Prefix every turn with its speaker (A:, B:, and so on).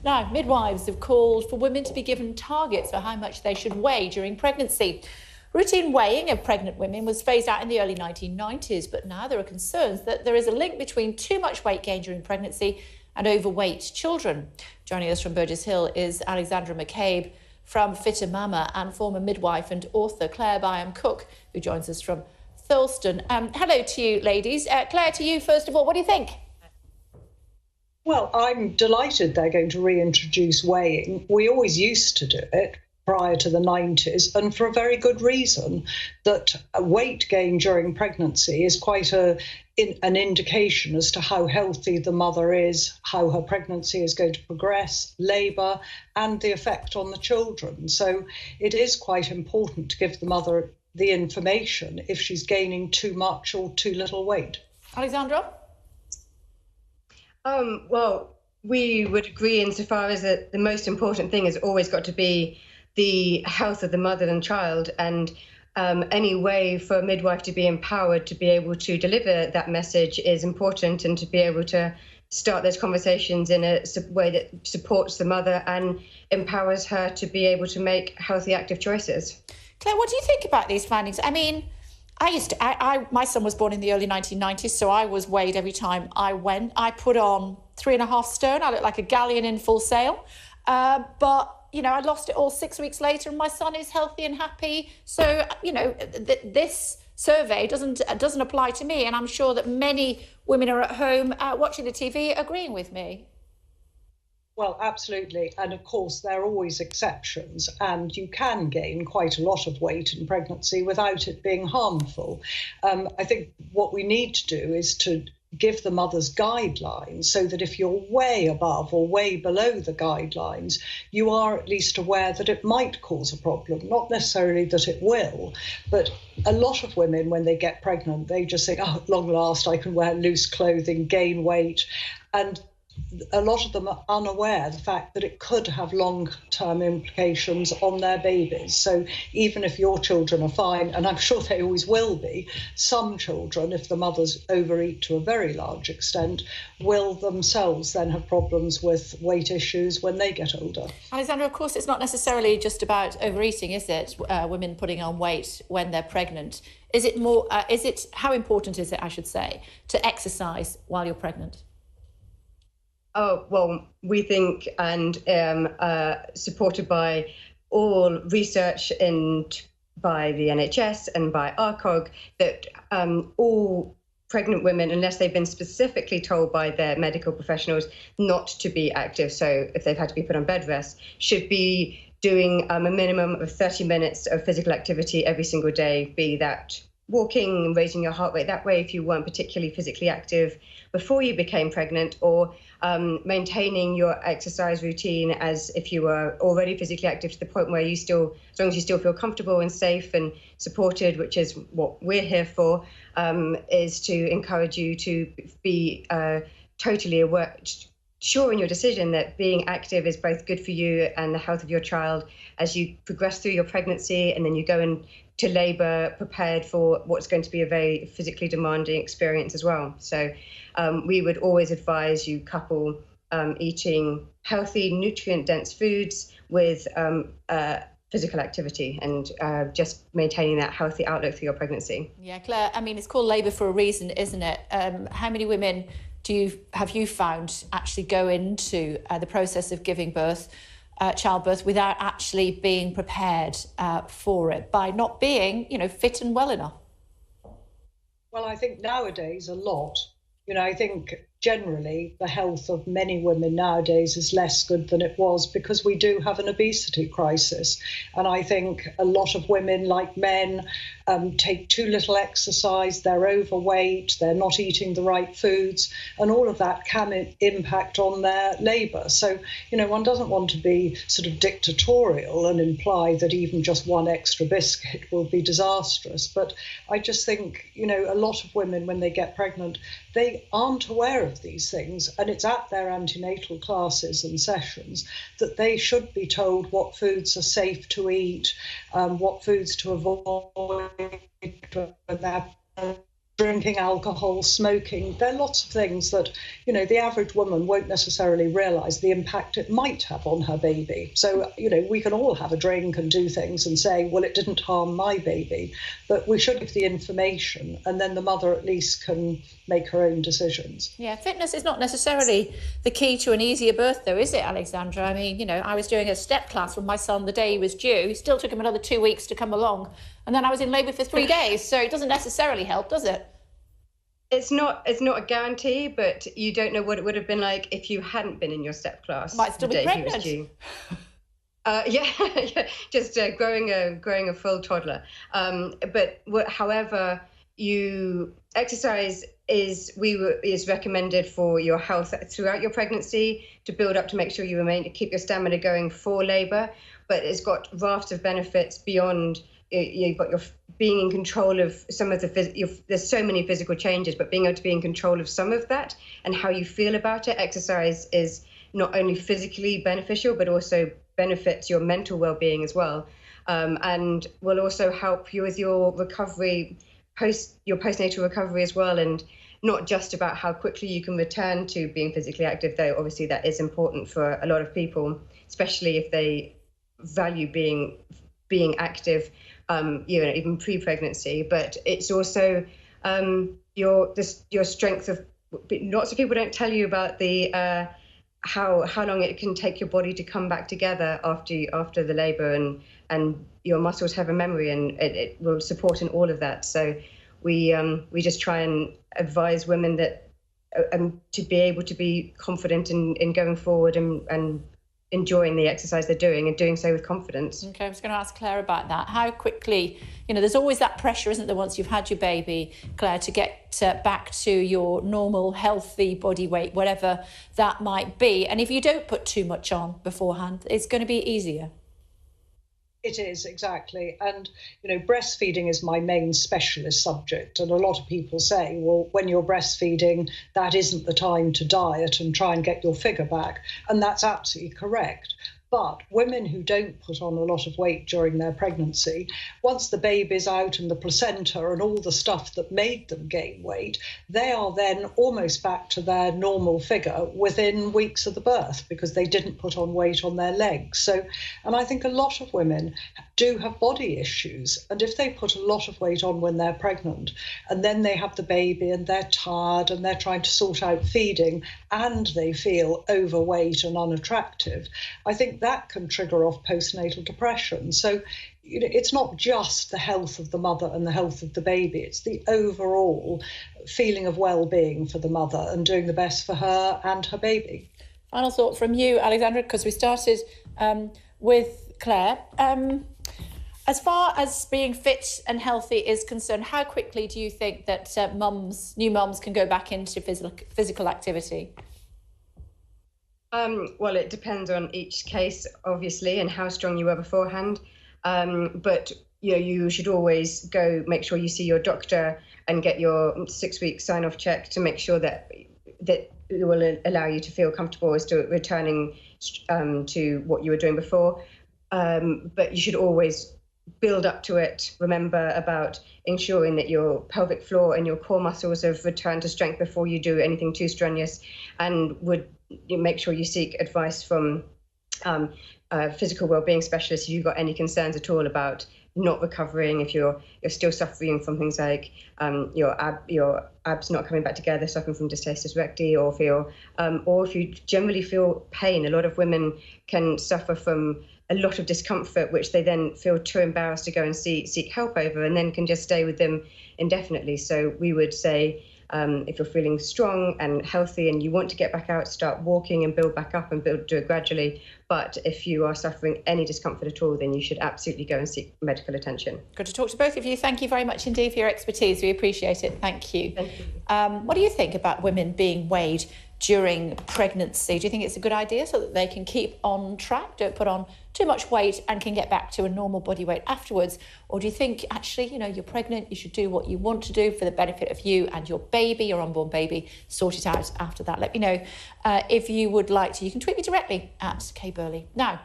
A: Now, midwives have called for women to be given targets for how much they should weigh during pregnancy. Routine weighing of pregnant women was phased out in the early 1990s, but now there are concerns that there is a link between too much weight gain during pregnancy and overweight children. Joining us from Burgess Hill is Alexandra McCabe from FittaMamma and former midwife and author Clare Byam-Cook, who joins us from Thurleston. Hello to you, ladies. Clare, to you first of all, what do you think?
B: Well, I'm delighted they're going to reintroduce weighing. We always used to do it prior to the 90s, and for a very good reason, that weight gain during pregnancy is quite an indication as to how healthy the mother is, how her pregnancy is going to progress, labour, and the effect on the children. So it is quite important to give the mother the information if she's gaining too much or too little weight.
A: Alexandra?
C: Well, we would agree insofar as that the most important thing has always got to be the health of the mother and child, and any way for a midwife to be empowered to be able to deliver that message is important, and to be able to start those conversations in a way that supports the mother and empowers her to be able to make healthy, active choices.
A: Claire, what do you think about these findings? I mean, my son was born in the early 1990s, so I was weighed every time I went. I put on 3.5 stone. I looked like a galleon in full sail. But you know, I lost it all 6 weeks later, and my son is healthy and happy. So, you know, this survey doesn't apply to me, and I'm sure that many women are at home watching the TV agreeing with me.
B: Well, absolutely. And of course, there are always exceptions, and you can gain quite a lot of weight in pregnancy without it being harmful. I think what we need to do is to give the mothers guidelines so that if you're way above or way below the guidelines, you are at least aware that it might cause a problem. Not necessarily that it will, but a lot of women, when they get pregnant, they just think, oh, at long last, I can wear loose clothing, gain weight. And a lot of them are unaware of the fact that it could have long-term implications on their babies. So even if your children are fine, and I'm sure they always will be, some children, if the mothers overeat to a very large extent, will themselves then have problems with weight issues when they get older.
A: Alexandra, of course, it's not necessarily just about overeating, is it? Women putting on weight when they're pregnant. Is it more? How important is it, I should say, to exercise while you're pregnant?
C: Oh, well, we think, and supported by all research and by the NHS and by RCOG, that all pregnant women, unless they've been specifically told by their medical professionals not to be active, so if they've had to be put on bed rest, should be doing a minimum of 30 minutes of physical activity every single day, be that walking, raising your heart rate that way if you weren't particularly physically active before you became pregnant, or maintaining your exercise routine as if you were already physically active to the point where as long as you still feel comfortable and safe and supported, which is what we're here for, is to encourage you to be totally aware, sure in your decision that being active is both good for you and the health of your child as you progress through your pregnancy, and then you go into labour prepared for what's going to be a very physically demanding experience as well. So we would always advise you couple eating healthy, nutrient-dense foods with physical activity, and just maintaining that healthy outlook through your pregnancy.
A: Yeah, Claire, I mean, it's called labour for a reason, isn't it? How many women have you found actually go into the process of giving birth, childbirth, without actually being prepared for it, by not being, fit and well enough?
B: Well, I think nowadays a lot. I think generally the health of many women nowadays is less good than it was, because we do have an obesity crisis. And I think a lot of women, like men, take too little exercise, they're overweight, they're not eating the right foods, and all of that can impact on their labour. So, one doesn't want to be sort of dictatorial and imply that even just one extra biscuit will be disastrous. But I just think, a lot of women, when they get pregnant, they aren't aware of these things, and it's at their antenatal classes and sessions that they should be told what foods are safe to eat, what foods to avoid when they're drinking alcohol, smoking. There are lots of things that, you know, the average woman won't necessarily realise the impact it might have on her baby. So, you know, we can all have a drink and do things and say, well, it didn't harm my baby, but we should give the information, and then the mother at least can make her own decisions.
A: Yeah, fitness is not necessarily the key to an easier birth, though, is it, Alexandra? I mean, you know, I was doing a step class with my son the day he was due. It still took him another 2 weeks to come along. And then I was in labour for 3 days. So it doesn't necessarily help, does it?
C: It's not a guarantee, but you don't know what it would have been like if you hadn't been in your step class.
A: Might still be pregnant.
C: Yeah, just growing a full toddler. However, exercise is recommended for your health throughout your pregnancy, to build up, to make sure you keep your stamina going for labour. But it's got rafts of benefits beyond. You've got your being in control of some of there's so many physical changes, but being able to be in control of some of that and how you feel about it. Exercise is not only physically beneficial, but also benefits your mental well-being as well, and will also help you with your recovery, your postnatal recovery as well, and not just about how quickly you can return to being physically active, though obviously that is important for a lot of people, especially if they value being active, even pre-pregnancy. But it's also your strength of. Lots of people don't tell you about the how long it can take your body to come back together after the labour, and your muscles have a memory, and it will support in all of that. So we just try and advise women that to be able to be confident in going forward and enjoying the exercise they're doing, and doing so with confidence.
A: Okay, I was going to ask Claire about that. How quickly, there's always that pressure, isn't there, once you've had your baby, Claire, to get back to your normal, healthy body weight, whatever that might be. And if you don't put too much on beforehand, it's going to be easier.
B: It is, exactly. And, breastfeeding is my main specialist subject. And a lot of people say, well, when you're breastfeeding, that isn't the time to diet and try and get your figure back. And that's absolutely correct. But women who don't put on a lot of weight during their pregnancy, once the baby's out and the placenta and all the stuff that made them gain weight, they are then almost back to their normal figure within weeks of the birth, because they didn't put on weight on their legs. So, and I think a lot of women do have body issues. And if they put a lot of weight on when they're pregnant, and then they have the baby and they're tired and they're trying to sort out feeding, and they feel overweight and unattractive, I think that can trigger off postnatal depression. So it's not just the health of the mother and the health of the baby, it's the overall feeling of well-being for the mother and doing the best for her and her baby.
A: Final thought from you, Alexandra, because we started with Claire. As far as being fit and healthy is concerned, how quickly do you think that new mums can go back into physical activity?
C: Well, it depends on each case, obviously, and how strong you were beforehand. But you should always go make sure you see your doctor and get your 6-week sign-off check to make sure that it will allow you to feel comfortable as to returning to what you were doing before. But you should always build up to it. Remember about ensuring that your pelvic floor and your core muscles have returned to strength before you do anything too strenuous, and you make sure you seek advice from physical well-being specialists if you've got any concerns at all about not recovering, if you're still suffering from things like your abs not coming back together, suffering from dystasis recti, or if you generally feel pain. A lot of women can suffer from a lot of discomfort, which they then feel too embarrassed to go and seek help over, and then can just stay with them indefinitely. So we would say, if you're feeling strong and healthy and you want to get back out, start walking and build back up and do it gradually. But if you are suffering any discomfort at all, then you should absolutely go and seek medical attention.
A: Good to talk to both of you. Thank you very much indeed for your expertise. We appreciate it. Thank you.
C: Thank you.
A: What do you think about women being weighed during pregnancy? Do you think it's a good idea so that they can keep on track, don't put on too much weight, and can get back to a normal body weight afterwards? Or do you think, actually, you're pregnant, you should do what you want to do for the benefit of you and your baby, your unborn baby, sort it out after that? Let me know if you would like to. You can tweet me directly at Kay Burley. Now,